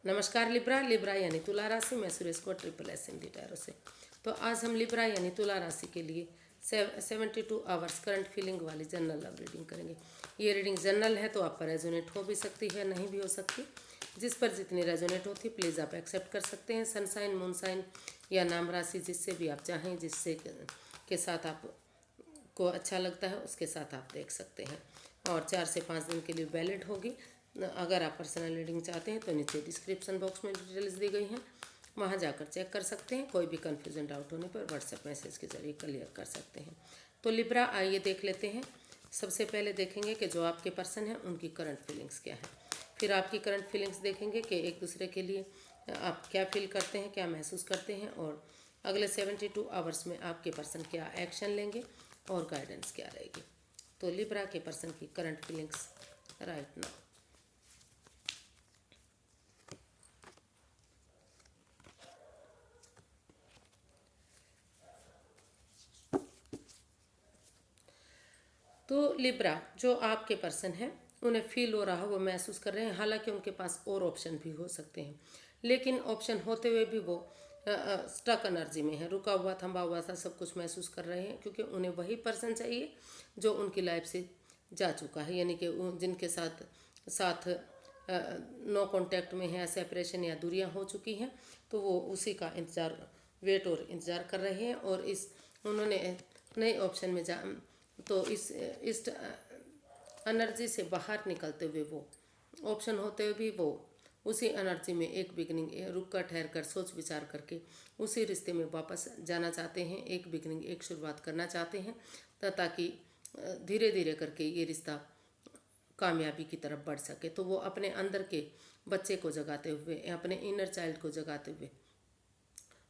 नमस्कार Libra. Libra यानी तुला राशि। मैं सुरेश को SSS हिंदी टैरो से। तो आज हम लिब्रा यानी तुला राशि के लिए 72 आवर्स करंट फीलिंग वाली जनरल लव रीडिंग करेंगे। ये रीडिंग जनरल है तो आप पर रेजोनेट हो भी सकती है, नहीं भी हो सकती। जिस पर जितनी रेजोनेट होती प्लीज़ आप एक्सेप्ट कर सकते हैं। सनसाइन, मूनसाइन या नाम राशि जिससे भी आप चाहें, जिससे के साथ आप को अच्छा लगता है उसके साथ आप देख सकते हैं। और 4 से 5 दिन के लिए वैलिड होगी। अगर आप पर्सनल रीडिंग चाहते हैं तो नीचे डिस्क्रिप्शन बॉक्स में डिटेल्स दी गई हैं, वहां जाकर चेक कर सकते हैं। कोई भी कन्फ्यूजन डाउट होने पर व्हाट्सएप मैसेज के जरिए क्लियर कर सकते हैं। तो लिब्रा आइए देख लेते हैं। सबसे पहले देखेंगे कि जो आपके पर्सन हैं उनकी करंट फीलिंग्स क्या है। फिर आपकी करंट फीलिंग्स देखेंगे कि एक दूसरे के लिए आप क्या फील करते हैं, क्या महसूस करते हैं, और अगले 72 आवर्स में आपके पर्सन क्या एक्शन लेंगे और गाइडेंस क्या रहेगी। तो लिब्रा के पर्सन की करंट फीलिंग्स राइट नाउ। तो लिब्रा जो आपके पर्सन हैं उन्हें फील हो रहा, वो महसूस कर रहे हैं। हालांकि उनके पास और ऑप्शन भी हो सकते हैं, लेकिन ऑप्शन होते हुए भी वो स्टक एनर्जी में है, रुका हुआ, थमा हुआ सा सब कुछ महसूस कर रहे हैं। क्योंकि उन्हें वही पर्सन चाहिए जो उनकी लाइफ से जा चुका है, यानी कि जिनके साथ साथ नो कांटेक्ट में है, सेपरेशन या दूरियां हो चुकी हैं। तो वो उसी का इंतज़ार, वेट और इंतज़ार कर रहे हैं। और इस उन्होंने नए ऑप्शन में जा तो इस एनर्जी से बाहर निकलते हुए, वो ऑप्शन होते हुए भी वो उसी एनर्जी में एक बिगनिंग, रुक कर, ठहर कर, सोच विचार करके उसी रिश्ते में वापस जाना चाहते हैं। एक बिगनिंग, एक शुरुआत करना चाहते हैं, ताकि धीरे धीरे करके ये रिश्ता कामयाबी की तरफ बढ़ सके। तो वो अपने अंदर के बच्चे को जगाते हुए, अपने इनर चाइल्ड को जगाते हुए,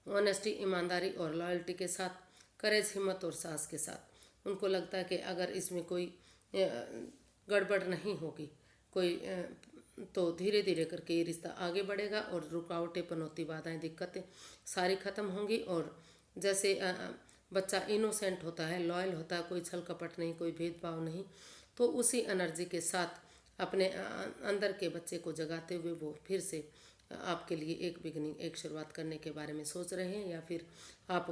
ऑनेस्टी, ईमानदारी और लॉयल्टी के साथ, करेज, हिम्मत और साहस के साथ, उनको लगता है कि अगर इसमें कोई गड़बड़ नहीं होगी, कोई तो धीरे धीरे करके ये रिश्ता आगे बढ़ेगा और रुकावटें, पनौती, बाधाएं, दिक्कतें सारी खत्म होंगी। और जैसे बच्चा इनोसेंट होता है, लॉयल होता है, कोई छल कपट नहीं, कोई भेदभाव नहीं, तो उसी एनर्जी के साथ अपने अंदर के बच्चे को जगाते हुए वो फिर से आपके लिए एक बिगनिंग, एक शुरुआत करने के बारे में सोच रहे हैं। या फिर आप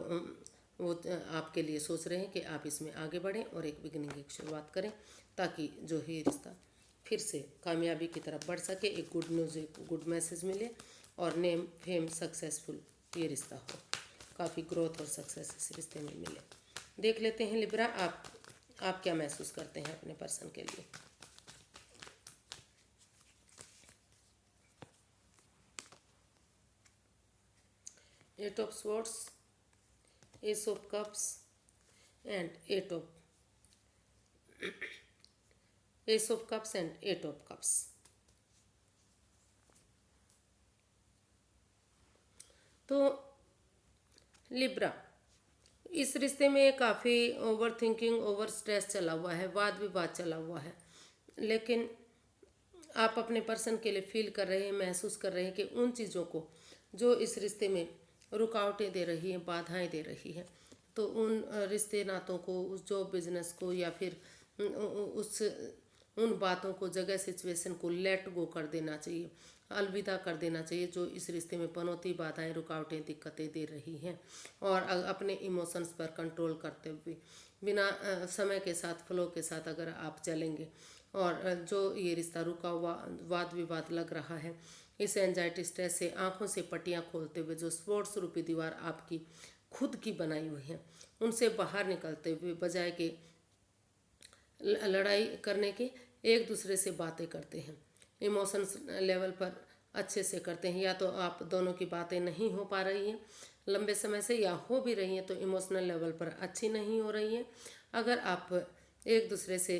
वो आपके लिए सोच रहे हैं कि आप इसमें आगे बढ़ें और एक बिगनिंग, एक शुरुआत करें, ताकि जो है रिश्ता फिर से कामयाबी की तरफ बढ़ सके, एक गुड न्यूज़, एक गुड मैसेज मिले और नेम, फेम, सक्सेसफुल ये रिश्ता हो, काफ़ी ग्रोथ और सक्सेस इस रिश्ते में मिले। देख लेते हैं लिब्रा, आप क्या महसूस करते हैं अपने पर्सन के लिए। Eight of swords, ace of cups and ace of cups and eight of cups. तो लिब्रा, इस रिश्ते में काफ़ी ओवर थिंकिंग, ओवर स्ट्रेस चला हुआ है, वाद विवाद चला हुआ है। लेकिन आप अपने पर्सन के लिए फील कर रहे हैं, महसूस कर रहे हैं कि उन चीज़ों को जो इस रिश्ते में रुकावटें दे रही हैं, बाधाएं दे रही हैं, तो उन रिश्ते नातों को, उस जॉब बिजनेस को, या फिर उस उन बातों को, जगह, सिचुएशन को लेट गो कर देना चाहिए, अलविदा कर देना चाहिए, जो इस रिश्ते में पनौती, बाधाएं, रुकावटें, दिक्कतें दे रही हैं। और अपने इमोशंस पर कंट्रोल करते हुए, बिना समय के साथ, फ्लो के साथ अगर आप चलेंगे, और जो ये रिश्ता रुका हुआ, वाद विवाद लग रहा है, इस एंजाइटी, स्ट्रेस से आंखों से पट्टियां खोलते हुए, जो स्पोर्ट्स रूपी दीवार आपकी खुद की बनाई हुई है, उनसे बाहर निकलते हुए, बजाय के लड़ाई करने के, एक दूसरे से बातें करते हैं, इमोशंस लेवल पर अच्छे से करते हैं। या तो आप दोनों की बातें नहीं हो पा रही हैं लंबे समय से, या हो भी रही हैं तो इमोशनल लेवल पर अच्छी नहीं हो रही हैं। अगर आप एक दूसरे से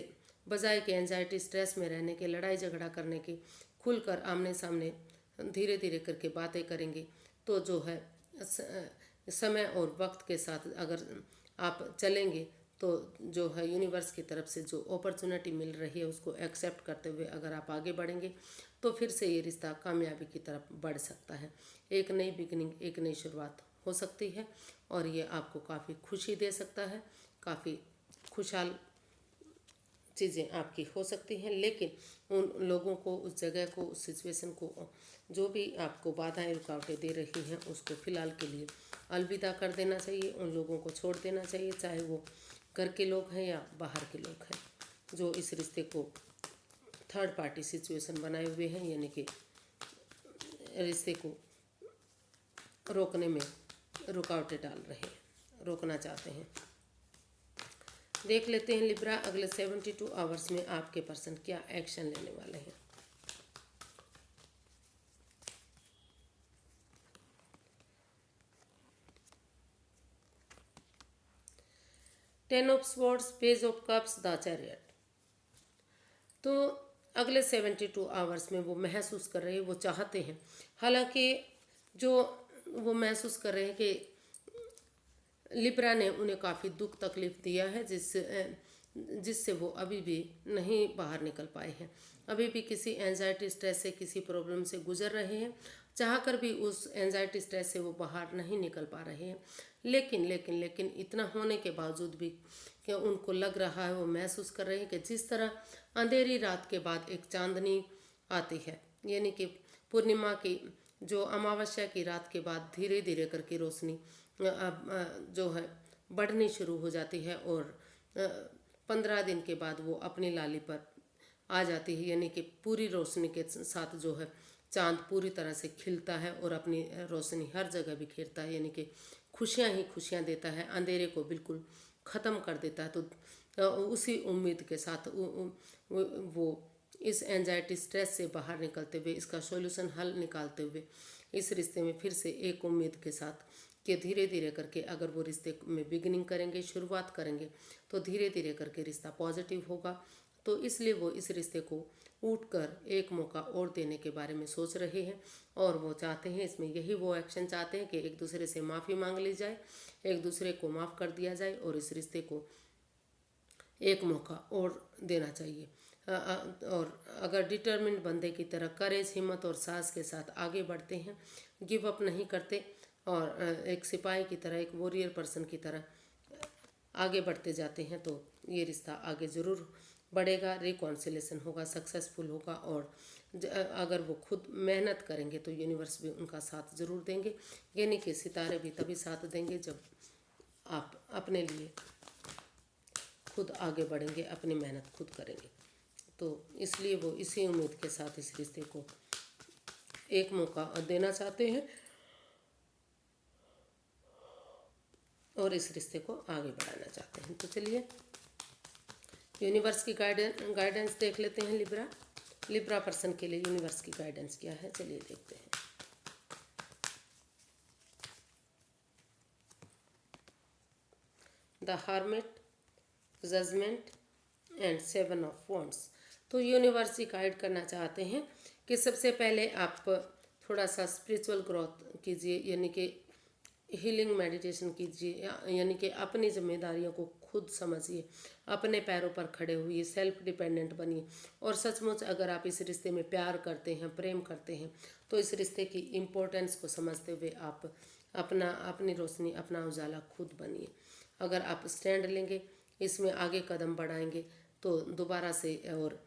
बजाय के एंजाइटी, स्ट्रेस में रहने के, लड़ाई झगड़ा करने के, खुलकर आमने सामने धीरे धीरे करके बातें करेंगे, तो जो है समय और वक्त के साथ अगर आप चलेंगे, तो जो है यूनिवर्स की तरफ से जो अपॉर्चुनिटी मिल रही है उसको एक्सेप्ट करते हुए अगर आप आगे बढ़ेंगे, तो फिर से ये रिश्ता कामयाबी की तरफ बढ़ सकता है। एक नई बिगनिंग, एक नई शुरुआत हो सकती है, और ये आपको काफ़ी खुशी दे सकता है, काफ़ी खुशहाल चीज़ें आपकी हो सकती हैं, लेकिन उन लोगों को, उस जगह को, उस सिचुएशन को, जो भी आपको बाधाएं रुकावटें दे रही हैं, उसको फ़िलहाल के लिए अलविदा कर देना चाहिए। उन लोगों को छोड़ देना चाहिए, चाहे वो घर के लोग हैं या बाहर के लोग हैं, जो इस रिश्ते को थर्ड पार्टी सिचुएशन बनाए हुए हैं, यानी कि रिश्ते को रोकने में रुकावटें डाल रहे हैं, रोकना चाहते हैं। देख लेते हैं लिब्रा, अगले 72 आवर्स में आपके पर्सन क्या एक्शन लेने वाले हैं। Ten of swords, page of cups, the chariot. तो अगले 72 आवर्स में वो महसूस कर रहे हैं, वो चाहते हैं, हालांकि जो वो महसूस कर रहे हैं कि लिब्रा ने उन्हें काफ़ी दुख तकलीफ दिया है, जिससे वो अभी भी नहीं बाहर निकल पाए हैं। अभी भी किसी एंजाइटी स्ट्रेस से, किसी प्रॉब्लम से गुजर रहे हैं, चाहकर भी उस एंजाइटी स्ट्रेस से वो बाहर नहीं निकल पा रहे हैं। लेकिन इतना होने के बावजूद भी कि उनको लग रहा है, वो महसूस कर रहे हैं कि जिस तरह अंधेरी रात के बाद एक चांदनी आती है, यानी कि पूर्णिमा की, जो अमावस्या की रात के बाद धीरे धीरे करके रोशनी जो है बढ़नी शुरू हो जाती है, और 15 दिन के बाद वो अपनी लाली पर आ जाती है, यानी कि पूरी रोशनी के साथ जो है चांद पूरी तरह से खिलता है और अपनी रोशनी हर जगह बिखेरता है, यानी कि खुशियाँ ही खुशियाँ देता है, अंधेरे को बिल्कुल ख़त्म कर देता है। तो उसी उम्मीद के साथ वो इस एंजाइटी स्ट्रेस से बाहर निकलते हुए, इसका सॉल्यूशन हल निकालते हुए, इस रिश्ते में फिर से एक उम्मीद के साथ कि धीरे धीरे करके अगर वो रिश्ते में बिगिनिंग करेंगे, शुरुआत करेंगे, तो धीरे धीरे करके रिश्ता पॉजिटिव होगा। तो इसलिए वो इस रिश्ते को उठकर एक मौका और देने के बारे में सोच रहे हैं, और वो चाहते हैं, इसमें यही वो एक्शन चाहते हैं कि एक दूसरे से माफ़ी मांग ली जाए, एक दूसरे को माफ़ कर दिया जाए, और इस रिश्ते को एक मौका और देना चाहिए। और अगर डिटर्मिन्ड बंदे की तरह करेज, हिम्मत और साहस के साथ आगे बढ़ते हैं, गिव अप नहीं करते, और एक सिपाही की तरह, एक वॉरियर पर्सन की तरह आगे बढ़ते जाते हैं, तो ये रिश्ता आगे ज़रूर बढ़ेगा, रिकॉन्सिलेशन होगा, सक्सेसफुल होगा। और अगर वो खुद मेहनत करेंगे तो यूनिवर्स भी उनका साथ ज़रूर देंगे, यानी कि सितारे भी तभी साथ देंगे जब आप अपने लिए खुद आगे बढ़ेंगे, अपनी मेहनत खुद करेंगे। तो इसलिए वो इसी उम्मीद के साथ इस रिश्ते को एक मौका देना चाहते हैं और इस रिश्ते को आगे बढ़ाना चाहते हैं। तो चलिए यूनिवर्स की गाइडेंस देख लेते हैं लिब्रा पर्सन के लिए यूनिवर्स की गाइडेंस क्या है, चलिए देखते हैं। The hermit, judgement and 7 of wands. तो यूनिवर्स ही गाइड करना चाहते हैं कि सबसे पहले आप थोड़ा सा स्पिरिचुअल ग्रोथ कीजिए, यानी कि हीलिंग मेडिटेशन कीजिए, यानी कि अपनी जिम्मेदारियों को खुद समझिए, अपने पैरों पर खड़े हुए, सेल्फ डिपेंडेंट बनिए। और सचमुच अगर आप इस रिश्ते में प्यार करते हैं, प्रेम करते हैं, तो इस रिश्ते की इम्पोर्टेंस को समझते हुए आप अपनी रोशनी, अपना उजाला खुद बनिए। अगर आप स्टैंड लेंगे, इसमें आगे कदम बढ़ाएंगे, तो दोबारा से और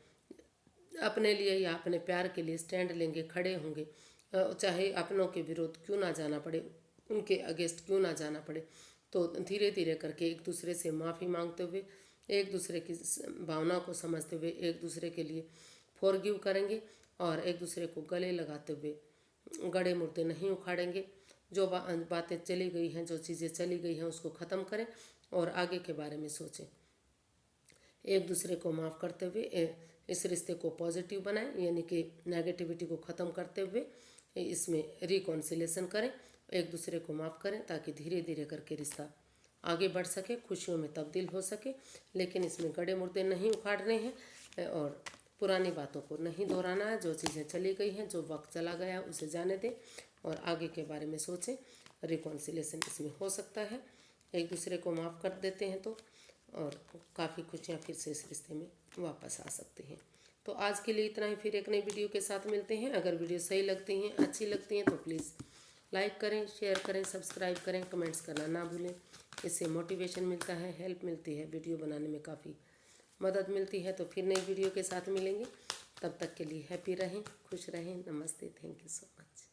अपने लिए या अपने प्यार के लिए स्टैंड लेंगे, खड़े होंगे, चाहे अपनों के विरोध क्यों ना जाना पड़े, उनके अगेंस्ट क्यों ना जाना पड़े। तो धीरे धीरे करके एक दूसरे से माफ़ी मांगते हुए, एक दूसरे की भावना को समझते हुए, एक दूसरे के लिए फॉरगिव करेंगे, और एक दूसरे को गले लगाते हुए गड़े मुर्दे नहीं उखाड़ेंगे। जो बातें चली गई हैं, जो चीज़ें चली गई हैं, उसको ख़त्म करें और आगे के बारे में सोचें। एक दूसरे को माफ़ करते हुए इस रिश्ते को पॉजिटिव बनाएं, यानी कि नेगेटिविटी को ख़त्म करते हुए इसमें रिकॉन्सिलेशन करें, एक दूसरे को माफ़ करें, ताकि धीरे धीरे करके रिश्ता आगे बढ़ सके, खुशियों में तब्दील हो सके। लेकिन इसमें गड़े मुर्दे नहीं उखाड़ने हैं और पुरानी बातों को नहीं दोहराना है। जो चीज़ें चली गई हैं, जो वक्त चला गया, उसे जाने दें और आगे के बारे में सोचें। रिकॉन्सिलेशन इसमें हो सकता है, एक दूसरे को माफ़ कर देते हैं तो, और काफ़ी खुशियाँ फिर से इस रिश्ते में वापस आ सकती हैं। तो आज के लिए इतना ही, फिर एक नई वीडियो के साथ मिलते हैं। अगर वीडियो सही लगती हैं, अच्छी लगती हैं, तो प्लीज़ लाइक करें, शेयर करें, सब्सक्राइब करें, कमेंट्स करना ना भूलें। इससे मोटिवेशन मिलता है, हेल्प मिलती है, वीडियो बनाने में काफ़ी मदद मिलती है तो फिर नई वीडियो के साथ मिलेंगे। तब तक के लिए हैप्पी रहें, खुश रहें। नमस्ते, थैंक यू सो मच।